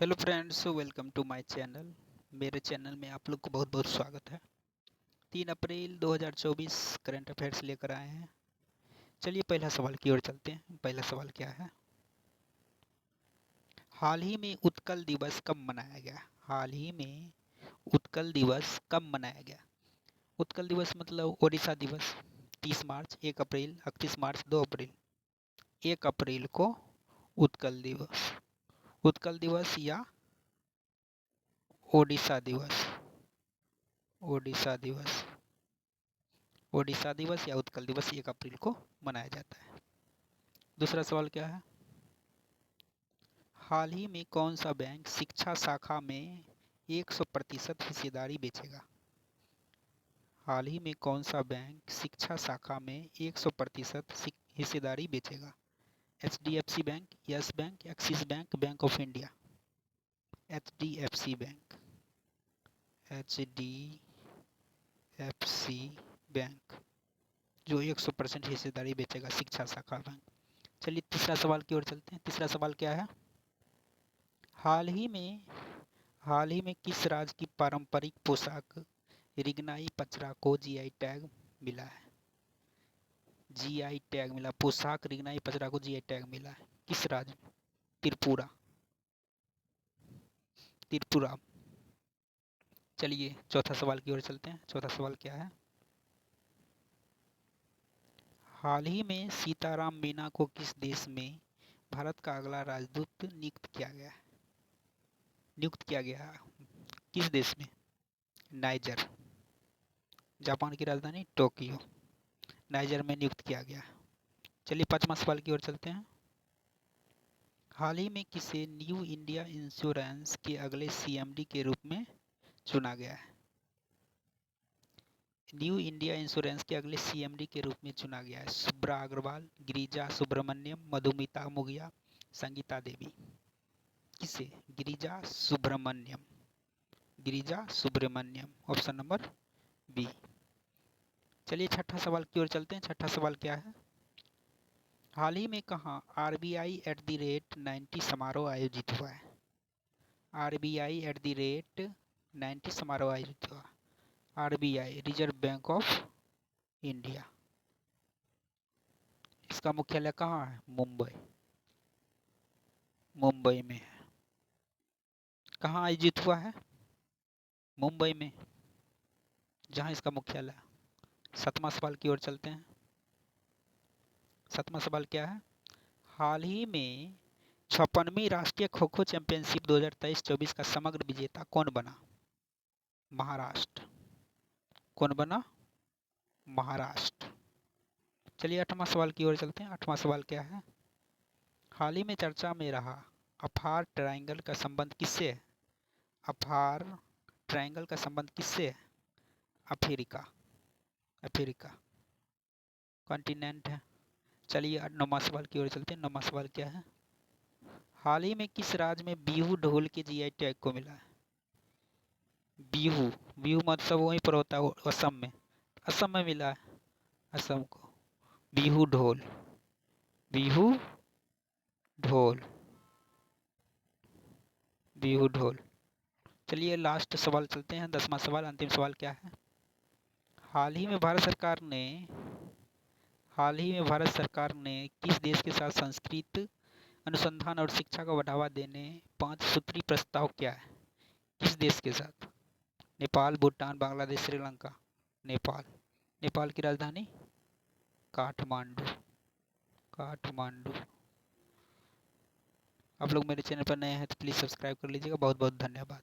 Hello friends, welcome to my channel. मेरे channel में आप लोग को बहुत बहुत स्वागत है। 3 अप्रैल 2024 करंट अफेयर्स लेकर आए हैं। चलिए पहला सवाल की ओर चलते हैं। पहला सवाल क्या है? हाल ही में उत्कल दिवस कब मनाया गया? हाल ही में उत्कल दिवस कब मनाया गया? उत्कल दिवस मतलब ओडिशा दिवस। 30 मार्च, 1 अप्रैल, 31 मार्च, 2 अप्रैल। 1 अप्रैल को उत्कल दिवस। उत्कल दिवस या ओडिशा दिवस। ओडिशा दिवस। ओडिशा दिवस या उत्कल दिवस 1 अप्रैल को मनाया जाता है। दूसरा सवाल क्या है? हाल ही में कौन सा बैंक शिक्षा शाखा में 100% हिस्सेदारी बेचेगा? हाल ही में कौन सा बैंक शिक्षा शाखा में 100% हिस्सेदारी बेचेगा? HDFC bank, yes bank, axis bank, bank of India. HDFC bank. HDFC bank जो 100% हिस्सेदारी बेचेगा, शिक्षा शाखा बैंक। चलिए तीसरा सवाल की ओर चलते हैं। तीसरा सवाल क्या है? हाल ही में किस राज्य की पारंपरिक पोशाक रिगनाई पचरा को जीआई टैग मिला है? जीआई टैग मिला। पोशाक रिगनाई पचरा को जीआई टैग मिला है। किस राज्य? त्रिपुरा। त्रिपुरा। चलिए चौथा सवाल की ओर चलते हैं। चौथा सवाल क्या है? हाल ही में सीताराम मीना को किस देश में भारत का अगला राजदूत नियुक्त किया गया? नियुक्त किया गया किस देश में? नाइजर। जापान की राजधानी टोक्यो। नाइजर में नियुक्त किया गया। चलिए पांचवा सवाल की ओर चलते हैं। हाल ही में किसे न्यू इंडिया इंश्योरेंस के अगले CMD के रूप में चुना गया है? न्यू इंडिया इंश्योरेंस के अगले CMD के रूप में चुना गया है सुब्रा अग्रवाल, गिरिजा सुब्रमण्यम, मधुमिता मुखिया, संगीता देवी। किसे? Girija Subramaniam. Girija Subramaniam, option number B. चलिए छठा सवाल की ओर चलते हैं। छठा सवाल क्या है? हाल ही में कहाँ RBI@90 समारोह आयोजित हुआ है? RBI@90 समारोह आयोजित हुआ। RBI reserve bank of India. इसका मुख्यालय कहाँ है? मुंबई। मुंबई में है। कहाँ आयोजित हुआ है? मुंबई में, जहाँ इसका मुख्यालय है। सातवां सवाल की ओर चलते हैं। सातवां सवाल क्या है? हाल ही में 56वीं राष्ट्रीय खो खो चैंपियनशिप 2023-24 का समग्र विजेता कौन बना? महाराष्ट्र। कौन बना? महाराष्ट्र। चलिए आठवां सवाल की ओर चलते हैं। आठवां सवाल क्या है? हाल ही में चर्चा में रहा अफार ट्रायंगल का संबंध किससे है? अफार ट्रायंगल का संबंध किससे है? अफ्रीका। अफ्रीका कॉन्टिनेंट है। चलिए नौवां सवाल की ओर चलते हैं। नौवां सवाल क्या है? हाल ही में किस राज्य में बिहू ढोल के जीआई टैग को मिला है? बिहू। बिहू महोत्सव वहीं पर होता है असम में। असम में मिला है। असम को बिहू ढोल। बिहू ढोल। बिहू ढोल। चलिए लास्ट सवाल चलते हैं। 10वां सवाल, अंतिम सवाल क्या है? हाल ही में भारत सरकार ने हाल ही में भारत सरकार ने किस देश के साथ संस्कृत अनुसंधान और शिक्षा को बढ़ावा देने 5 सूत्री प्रस्ताव किया है? किस देश के साथ? नेपाल, भूटान, बांग्लादेश, श्रीलंका। नेपाल। नेपाल की राजधानी काठमांडू। काठमांडू। आप लोग मेरे चैनल पर नए हैं तो प्लीज़ सब्सक्राइब कर लीजिएगा। बहुत बहुत धन्यवाद।